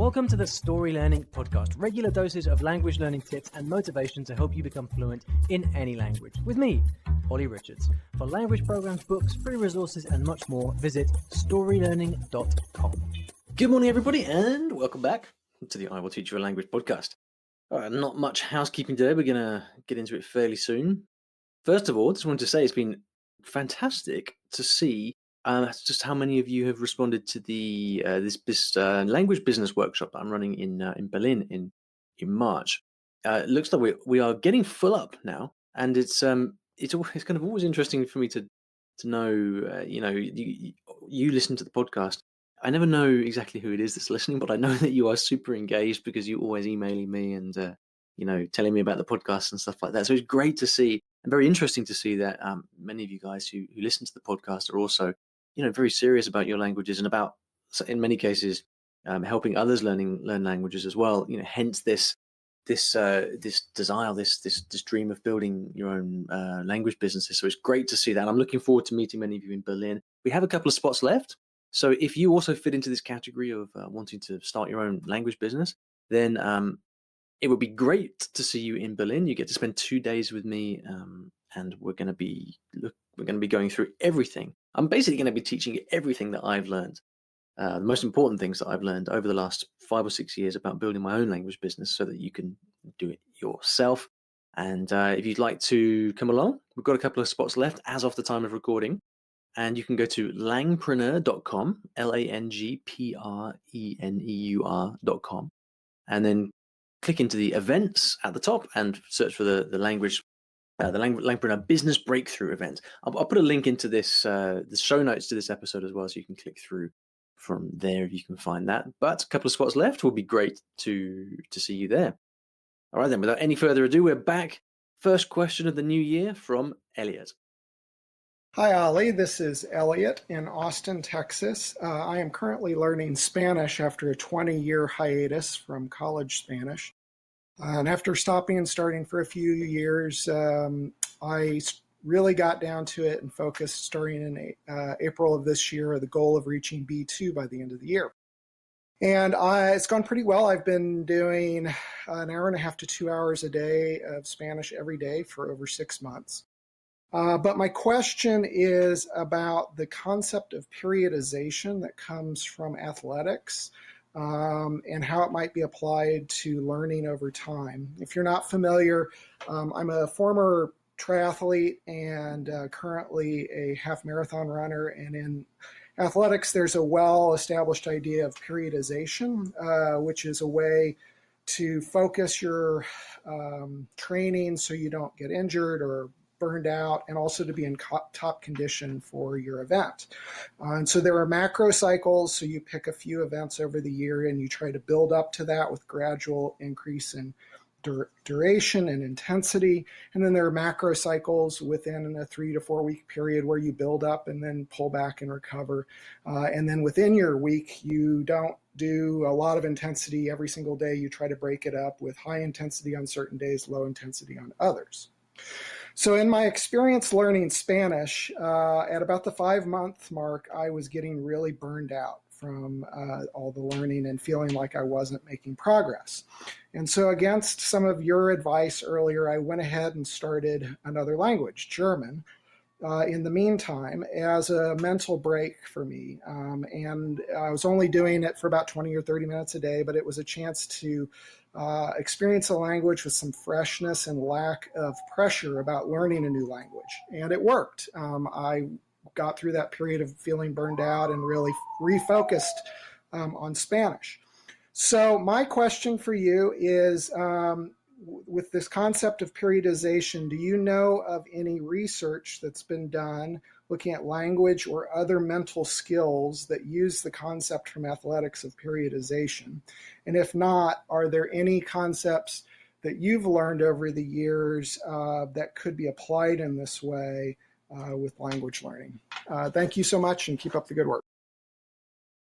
Welcome to the Story Learning Podcast, regular doses of language learning tips and motivation to help you become fluent in any language. With me, Olly Richards. For language programs, books, free resources, and much more, visit StoryLearning.com. Good morning, everybody, and welcome back to the I Will Teach You a Language podcast. Not much housekeeping today. We're going to get into it fairly soon. First of all, just wanted to say it's been fantastic to see just how many of you have responded to the this language business workshop that I'm running in Berlin in March. It looks like we are getting full up now, and it's kind of always interesting for me to know. You listen to the podcast. I never know exactly who it is that's listening, but I know that you are super engaged because you're always emailing me and telling me about the podcast and stuff like that. So it's great to see and very interesting to see that many of you guys who listen to the podcast are also very serious about your languages and about, in many cases, helping others learn languages as well. Hence this desire, this dream of building your own language businesses. So it's great to see that. I'm looking forward to meeting many of you in Berlin. We have a couple of spots left. So if you also fit into this category of wanting to start your own language business, then it would be great to see you in Berlin. You get to spend 2 days with me, and we're going to be going through everything. I'm basically going to be teaching you everything that I've learned, the most important things that I've learned over the last 5 or 6 years about building my own language business, so that you can do it yourself. And if you'd like to come along, we've got a couple of spots left as of the time of recording. And you can go to langpreneur.com, LANGPRENEUR.com, and then click into the events at the top and search for the Langpreneur Business Breakthrough event. I'll put a link into this, the show notes to this episode as well, so you can click through from there if you can find that. But a couple of spots left. Will be great to see you there. All right, then, without any further ado, we're back. First question of the new year from Elliot. Hi, Ollie. This is Elliot in Austin, Texas. I am currently learning Spanish after a 20-year hiatus from college Spanish. And after stopping and starting for a few years, I really got down to it and focused starting in April of this year, the goal of reaching B2 by the end of the year. And it's gone pretty well. I've been doing an hour and a half to 2 hours a day of Spanish every day for over 6 months. But my question is about the concept of periodization that comes from athletics and how it might be applied to learning over time. If you're not familiar, I'm a former triathlete and currently a half marathon runner. And in athletics, there's a well-established idea of periodization, which is a way to focus your training so you don't get injured or burned out, and also to be in top condition for your event. And so there are macro cycles, so you pick a few events over the year and you try to build up to that with gradual increase in duration and intensity. And then there are macro cycles within a 3 to 4 week period where you build up and then pull back and recover. And then within your week, you don't do a lot of intensity every single day. You try to break it up with high intensity on certain days, low intensity on others. So in my experience learning Spanish, at about the 5-month mark, I was getting really burned out from all the learning and feeling like I wasn't making progress. And so against some of your advice earlier, I went ahead and started another language, German, in the meantime, as a mental break for me. And I was only doing it for about 20 or 30 minutes a day, but it was a chance to experience a language with some freshness and lack of pressure about learning a new language. And it worked. I got through that period of feeling burned out and really refocused on Spanish. So my question for you is, with this concept of periodization, do you know of any research that's been done looking at language or other mental skills that use the concept from athletics of periodization? And if not, are there any concepts that you've learned over the years that could be applied in this way with language learning? Thank you so much, and keep up the good work.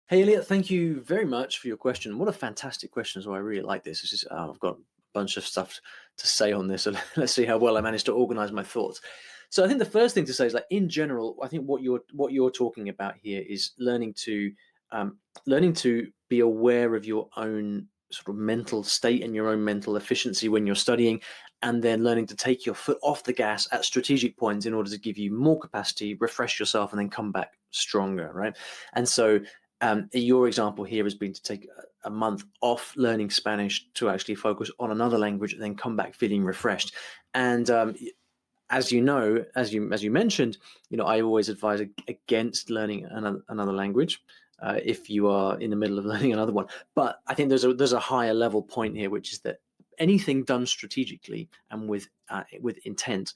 Hey, Elliot, thank you very much for your question. What a fantastic question as well. I really like this. It's just, I've got a bunch of stuff to say on this, so let's see how well I managed to organize my thoughts. So I think the first thing to say is, like, in general, I think what you're talking about here is learning to be aware of your own sort of mental state and your own mental efficiency when you're studying, and then learning to take your foot off the gas at strategic points in order to give you more capacity, refresh yourself, and then come back stronger, right? And so your example here has been to take a month off learning Spanish to actually focus on another language and then come back feeling refreshed. And as you know, as you mentioned, I always advise against learning another language if you are in the middle of learning another one. But I think there's a higher level point here, which is that anything done strategically and with intent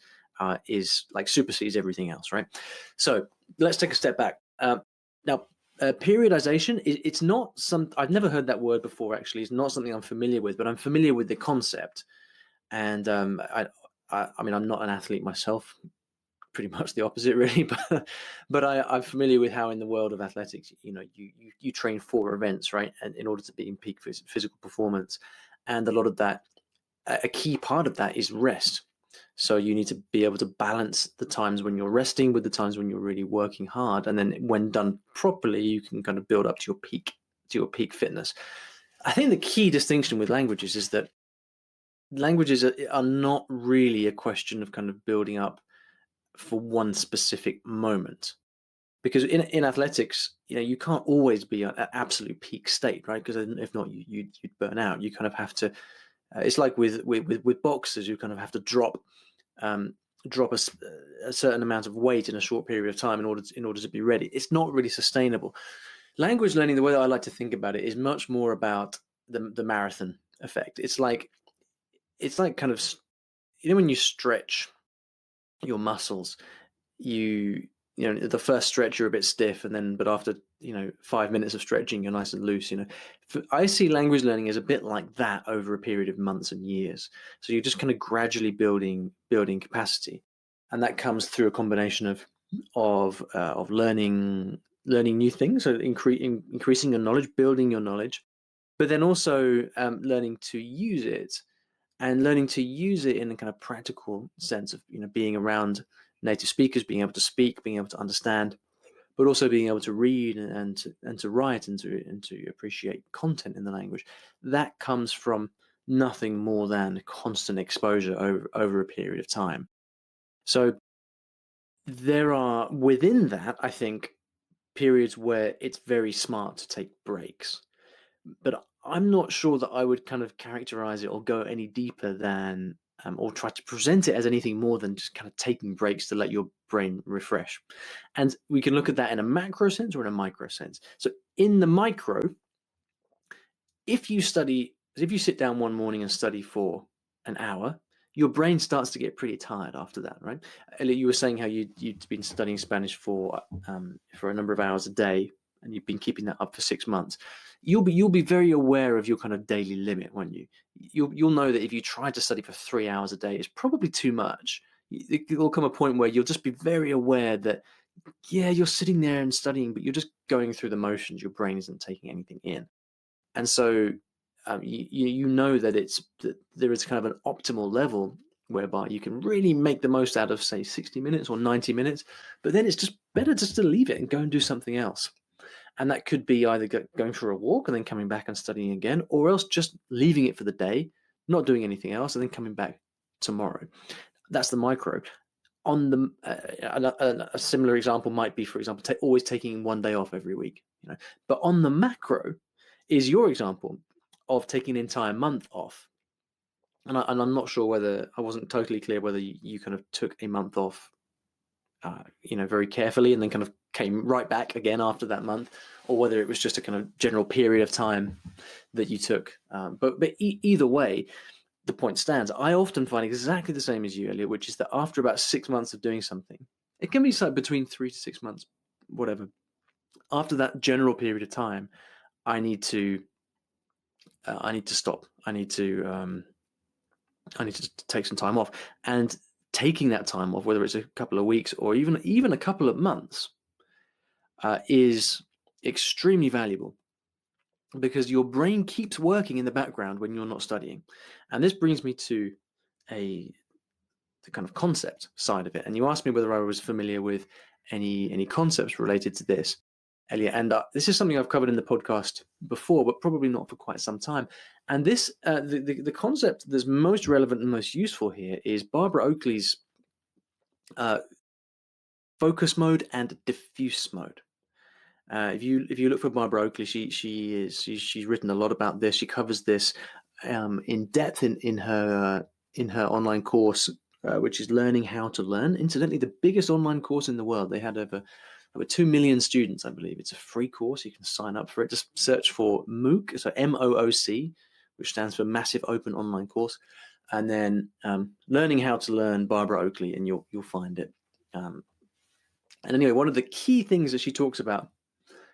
is like supersedes everything else, right? So let's take a step back. Now, periodization, it's not I've never heard that word before, actually. It's not something I'm familiar with, but I'm familiar with the concept. And I mean, I'm not an athlete myself, pretty much the opposite, really. But I'm familiar with how in the world of athletics, you train for events, right? And in order to be in peak physical performance, and a lot of that, a key part of that is rest. So you need to be able to balance the times when you're resting with the times when you're really working hard, and then when done properly, you can kind of build up to your peak fitness. I think the key distinction with languages is that languages are not really a question of kind of building up for one specific moment, because in athletics, you can't always be at absolute peak state, right? Because if not, you'd burn out. You kind of have to. It's like with boxers, you kind of have to drop a certain amount of weight in a short period of time in order to be ready. It's not really sustainable. Language learning, the way that I like to think about it, is much more about the marathon effect. It's like kind of, when you stretch your muscles, the first stretch you're a bit stiff, but after 5 minutes of stretching, you're nice and loose. I see language learning as a bit like that over a period of months and years. So you're just kind of gradually building capacity, and that comes through a combination of learning new things, so increasing your knowledge, building your knowledge, but then also learning to use it. And learning to use it in a kind of practical sense of being around native speakers, being able to speak, being able to understand, but also being able to read and to write and to appreciate content in the language. That comes from nothing more than constant exposure over a period of time. So there are, within that, I think, periods where it's very smart to take breaks. But I'm not sure that I would kind of characterize it or go any deeper than, or try to present it as anything more than just kind of taking breaks to let your brain refresh. And we can look at that in a macro sense or in a micro sense. So in the micro, if you sit down one morning and study for an hour, your brain starts to get pretty tired after that, right? Elliot, you were saying how you'd been studying Spanish for a number of hours a day, and you've been keeping that up for 6 months. You'll be very aware of your kind of daily limit, won't you? You'll know that if you try to study for 3 hours a day, it's probably too much. There'll come a point where you'll just be very aware that, yeah, you're sitting there and studying, but you're just going through the motions. Your brain isn't taking anything in. And so you know that there is kind of an optimal level whereby you can really make the most out of, say, 60 minutes or 90 minutes, but then it's just better just to leave it and go and do something else. And that could be either going for a walk and then coming back and studying again, or else just leaving it for the day, not doing anything else, and then coming back tomorrow. That's the micro. On a similar example might be, for example, always taking one day off every week. But on the macro is your example of taking an entire month off. And I'm not sure whether I wasn't totally clear whether you kind of took a month off, very carefully and then kind of came right back again after that month, or whether it was just a kind of general period of time that you took. But either way, the point stands. I often find exactly the same as you, Elliot, which is that after about 6 months of doing something, it can be between 3 to 6 months, whatever. After that general period of time, I need to stop. I need to take some time off, and taking that time off, whether it's a couple of weeks or even a couple of months, is extremely valuable, because your brain keeps working in the background when you're not studying. And this brings me to the kind of concept side of it. And you asked me whether I was familiar with any concepts related to this. Elliot. And this is something I've covered in the podcast before, but probably not for quite some time. And this, the concept that's most relevant and most useful here is Barbara Oakley's focus mode and diffuse mode. If you look for Barbara Oakley, she's written a lot about this. She covers this in depth in her online course, which is Learning How to Learn. Incidentally, the biggest online course in the world. They had over 2 million students, I believe. It's a free course. You can sign up for it. Just search for MOOC, so MOOC, which stands for Massive Open Online Course, and then Learning How to Learn Barbara Oakley, and you'll find it. And anyway, one of the key things that she talks about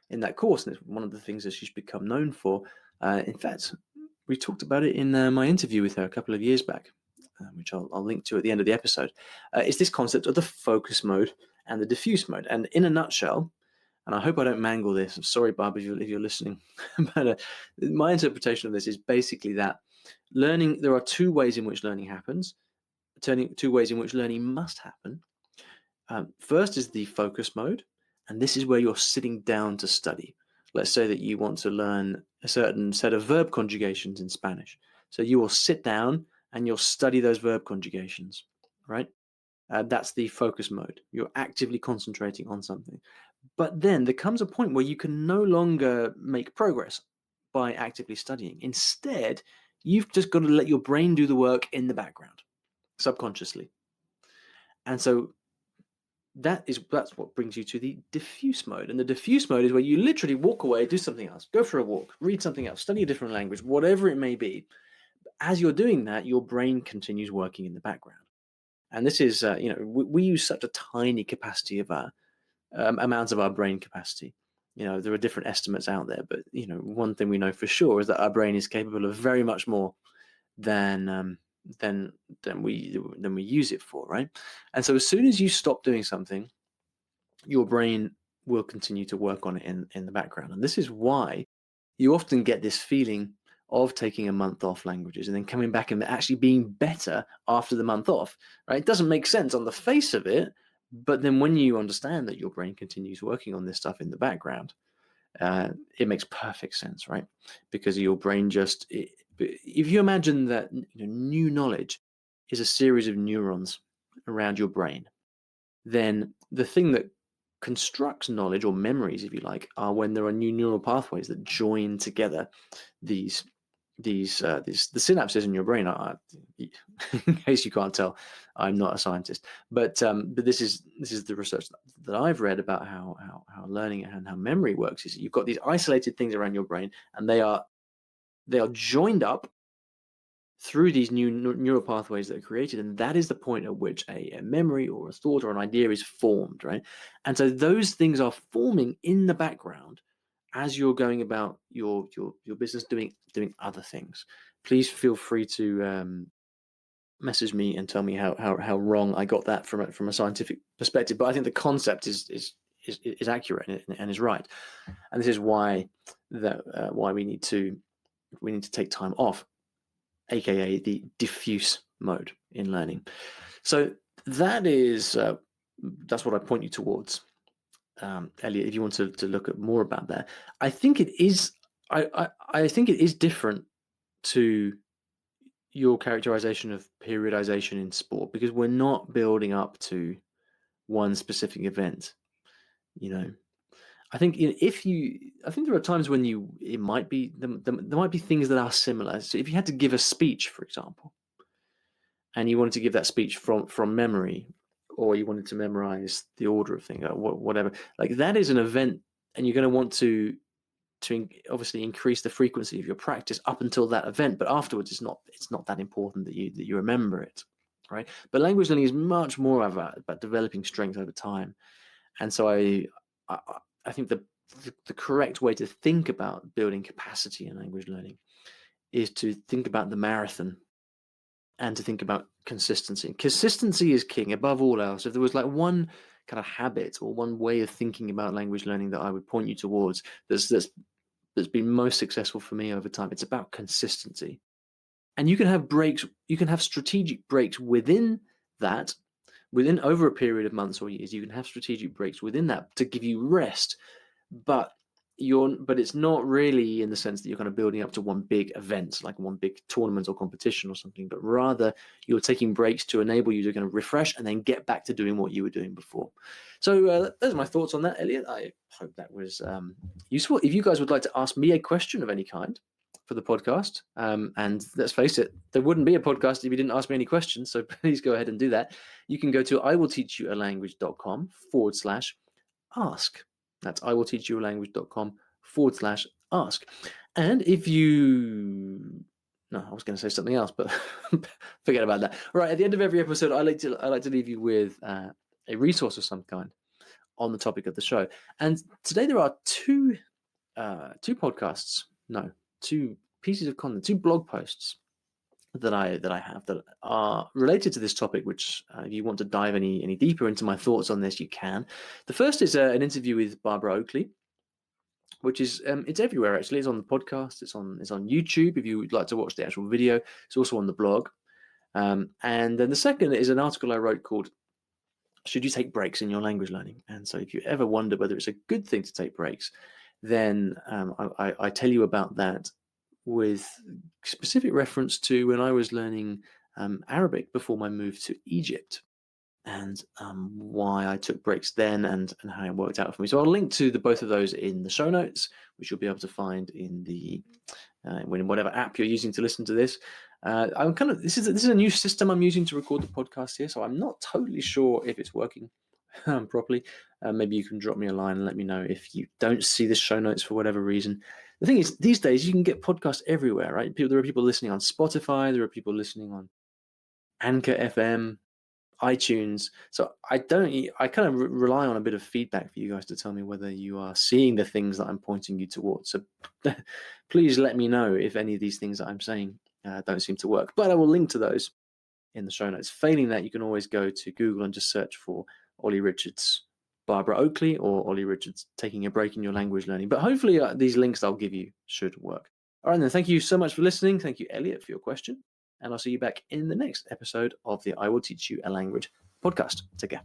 in that course, and it's one of the things that she's become known for. In fact, we talked about it in my interview with her a couple of years back, which I'll link to at the end of the episode, is this concept of the focus mode and the diffuse mode. And in a nutshell, and I hope I don't mangle this, I'm sorry, Barb, if you're listening, but my interpretation of this is basically that there are two ways in which learning happens, two ways in which learning must happen. First is the focus mode, and this is where you're sitting down to study. Let's say that you want to learn a certain set of verb conjugations in Spanish. So you will sit down and you'll study those verb conjugations, right? That's the focus mode. You're actively concentrating on something. But then there comes a point where you can no longer make progress by actively studying. Instead, you've just got to let your brain do the work in the background, subconsciously. And so that's what brings you to the diffuse mode. And the diffuse mode is where you literally walk away, do something else, go for a walk, read something else, study a different language, whatever it may be. As you're doing that, your brain continues working in the background. And this is, we use such a tiny capacity of our amounts of our brain capacity. There are different estimates out there, but one thing we know for sure is that our brain is capable of very much more than we use it for, right? And so as soon as you stop doing something, your brain will continue to work on it in the background. And this is why you often get this feeling of taking a month off languages and then coming back and actually being better after the month off, right? It doesn't make sense on the face of it, but then when you understand that your brain continues working on this stuff in the background, it makes perfect sense, right? Because your brain if you imagine that new knowledge is a series of neurons around your brain, then the thing that constructs knowledge, or memories if you like, are when there are new neural pathways that join together the synapses in your brain. In case you can't tell, I'm not a scientist, but this is the research that I've read about how learning and how memory works. Is you've got these isolated things around your brain, and they are joined up through these new neural pathways that are created, and that is the point at which a memory or a thought or an idea is formed, right? And so those things are forming in the background as you're going about your business, doing other things. Please feel free to message me and tell me how wrong I got that from a scientific perspective. But I think the concept is accurate and is right. And this is why we need to take time off, aka the diffuse mode in learning. So that's what I point you towards. Elliot, if you want to look at more about that, I think it is. I think it is different to your characterization of periodization in sport, because we're not building up to one specific event. I think I think there are times when there might be things that are similar. So if you had to give a speech, for example, and you wanted to give that speech from memory, or you wanted to memorize the order of things, or whatever, like that is an event, and you're going to want to obviously increase the frequency of your practice up until that event. But afterwards, it's not that important that you remember it, right? But language learning is much more about developing strength over time, and so I think the correct way to think about building capacity in language learning is to think about the marathon and to think about consistency. Consistency is king above all else. If there was like one kind of habit or one way of thinking about language learning that I would point you towards that's been most successful for me over time, it's about consistency. And you can have breaks, you can have strategic breaks within that. Within over a period of months or years, you can have strategic breaks within that to give you rest. but it's not really in the sense that you're kind of building up to one big event, like one big tournament or competition or something, but rather you're taking breaks to enable you to kind of refresh and then get back to doing what you were doing before. So those are my thoughts on that, Elliot. I hope that was useful. If you guys would like to ask me a question of any kind for the podcast, and let's face it, there wouldn't be a podcast if you didn't ask me any questions, so please go ahead and do that. You can go to iwillteachyoualanguage.com/ask. That's iwillteachyoualanguage.com/ask. And if you... No, I was going to say something else, but forget about that. Right, at the end of every episode, I like to leave you with a resource of some kind on the topic of the show. And today there are two pieces of content, two blog posts that I have that are related to this topic, which if you want to dive any deeper into my thoughts on this, you can. The first is an interview with Barbara Oakley, which is it's everywhere actually. It's on the podcast, it's on YouTube if you would like to watch the actual video. It's also on the blog. And then the second is an article I wrote called "Should You Take Breaks in Your Language Learning?" And so if you ever wonder whether it's a good thing to take breaks, then I tell you about that with specific reference to when I was learning Arabic before my move to Egypt, and why I took breaks then and how it worked out for me. So I'll link to both of those in the show notes, which you'll be able to find in the whatever app you're using to listen to this. This is a new system I'm using to record the podcast here, so I'm not totally sure if it's working properly. Maybe you can drop me a line and let me know if you don't see the show notes for whatever reason. The thing is, these days you can get podcasts everywhere, right? There are people listening on Spotify, there are people listening on Anchor FM, iTunes. So I kind of rely on a bit of feedback for you guys to tell me whether you are seeing the things that I'm pointing you towards. So please let me know if any of these things that I'm saying don't seem to work. But I will link to those in the show notes. Failing that, you can always go to Google and just search for Olly Richards, Barbara Oakley, or Olly Richards taking a break in your language learning. But hopefully these links I'll give you should work. All right, then. Thank you so much for listening. Thank you, Elliot, for your question. And I'll see you back in the next episode of the I Will Teach You a Language podcast. Take care.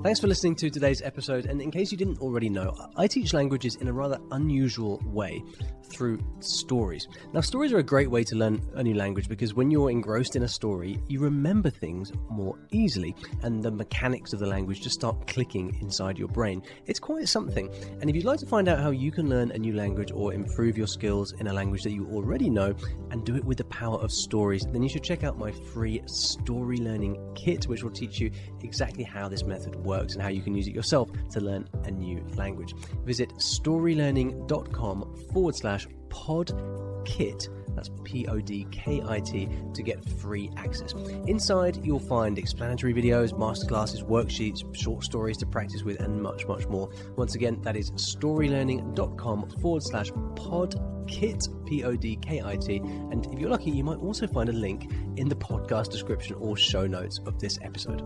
Thanks for listening to today's episode, and in case you didn't already know, I teach languages in a rather unusual way through stories. Now, stories are a great way to learn a new language because when you're engrossed in a story, you remember things more easily, and the mechanics of the language just start clicking inside your brain. It's quite something, and if you'd like to find out how you can learn a new language or improve your skills in a language that you already know and do it with the power of stories, then you should check out my free Story Learning Kit, which will teach you exactly how this method works and how you can use it yourself to learn a new language. Visit storylearning.com/podkit. That's PODKIT to get free access. Inside, you'll find explanatory videos, masterclasses, worksheets, short stories to practice with, and much, much more. Once again, that is storylearning.com/podkit, PODKIT. And if you're lucky, you might also find a link in the podcast description or show notes of this episode.